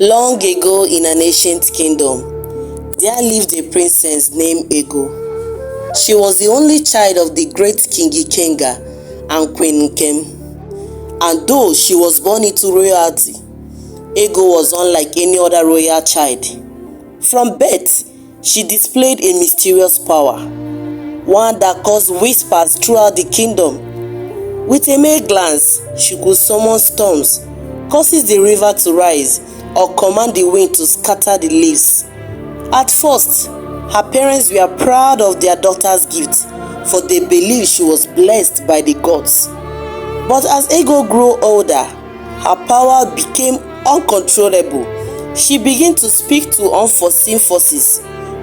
Long ago in an ancient kingdom, there lived a princess named Ego. She was the only child of the great King Ikenga and Queen Nkem. And though she was born into royalty, Ego was unlike any other royal child. From birth, she displayed a mysterious power, one that caused whispers throughout the kingdom. With a mere glance, she could summon storms, causes the river to rise, or command the wind to scatter the leaves. At first, her parents were proud of their daughter's gift, for they believed she was blessed by the gods. But as Ego grew older, her power became uncontrollable. She began to speak to unforeseen forces,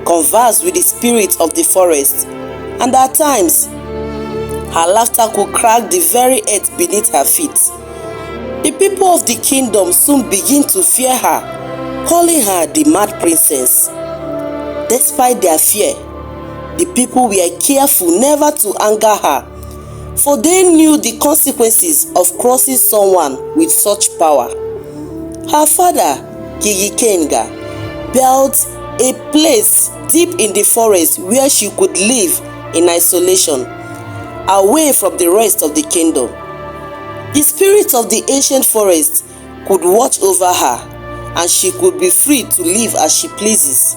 converse with the spirits of the forest, and at times, her laughter could crack the very earth beneath her feet. The people of the kingdom soon began to fear her, calling her the Mad Princess. Despite their fear, the people were careful never to anger her, for they knew the consequences of crossing someone with such power. Her father, King Ikenga, built a place deep in the forest where she could live in isolation, away from the rest of the kingdom. The spirit of the ancient forest could watch over her, and she could be free to live as she pleases.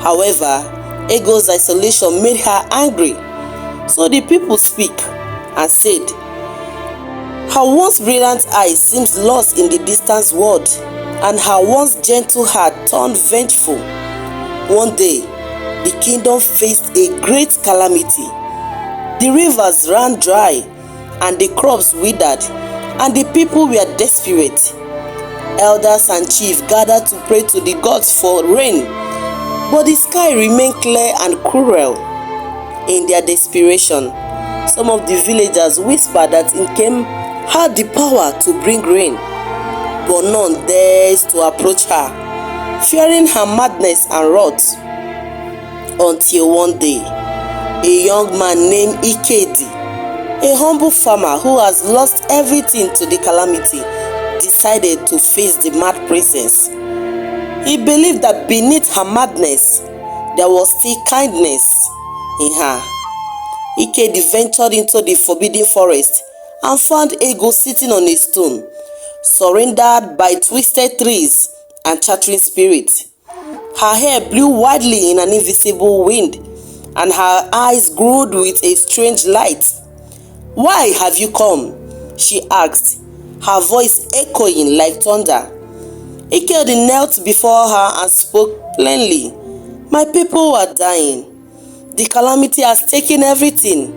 However, Ego's isolation made her angry, so the people speak and said, her once brilliant eyes seems lost in the distant world, and her once gentle heart turned vengeful. One day, the kingdom faced a great calamity. The rivers ran dry, and the crops withered, and the people were desperate. Elders and chiefs gathered to pray to the gods for rain, but the sky remained clear and cruel. In their desperation, some of the villagers whispered that Nkem had the power to bring rain, but none dares to approach her, fearing her madness and wrath. Until one day, a young man named Ikedi, a humble farmer who has lost everything to the calamity, decided to face the Mad Princess. He believed that beneath her madness, there was still kindness in her. Ikedi ventured into the forbidden forest and found Ego sitting on a stone, surrounded by twisted trees and chattering spirits. Her hair blew wildly in an invisible wind, and her eyes glowed with a strange light. "Why have you come?" she asked, her voice echoing like thunder. Ikedi knelt before her and spoke plainly. "My people are dying. The calamity has taken everything.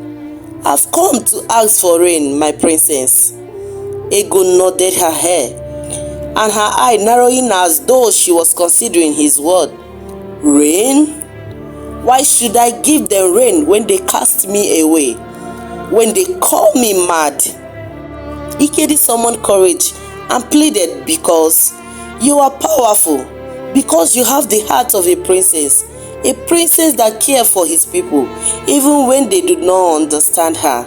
I've come to ask for rain, my princess." Ego nodded her head, and her eye narrowing as though she was considering his word. "Rain? Why should I give them rain when they cast me away, when they call me mad?" Ikedi summoned courage and pleaded, "Because you are powerful, because you have the heart of a princess that cares for his people, even when they do not understand her."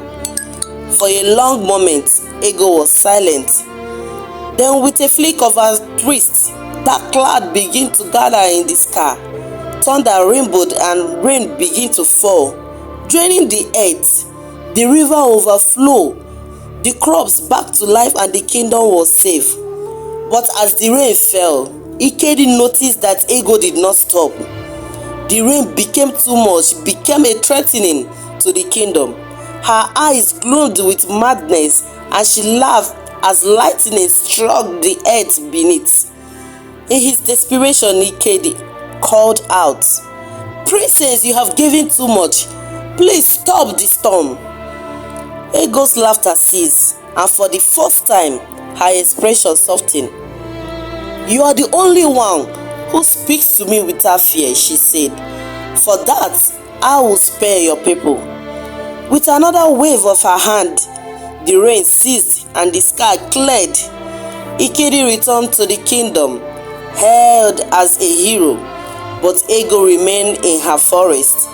For a long moment, Ego was silent. Then with a flick of her wrist, dark cloud began to gather in the sky. Thunder rainbowed and rain began to fall, draining the earth. The river overflowed, the crops back to life, and the kingdom was safe. But as the rain fell, Ikedi noticed that Ego did not stop. The rain became too much, became a threatening to the kingdom. Her eyes glowed with madness, and she laughed as lightning struck the earth beneath. In his desperation, Ikedi called out, "Princess, you have given too much. Please stop the storm." Ego's laughter ceased, and for the first time, her expression softened. "You are the only one who speaks to me without fear," she said. "For that, I will spare your people." With another wave of her hand, the rain ceased and the sky cleared. Ikedi returned to the kingdom, hailed as a hero, but Ego remained in her forest,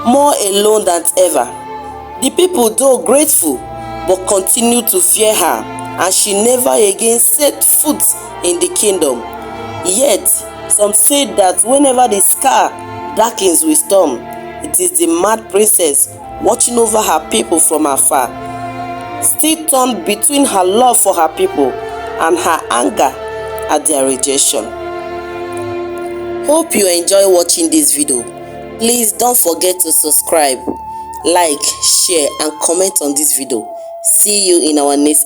more alone than ever. The people, though grateful, but continued to fear her, and she never again set foot in the kingdom. Yet, some say that whenever the sky darkens with storm, it is the mad princess watching over her people from afar, still torn between her love for her people and her anger at their rejection. Hope you enjoy watching this video. Please don't forget to subscribe, like, share and comment on this video. See you in our next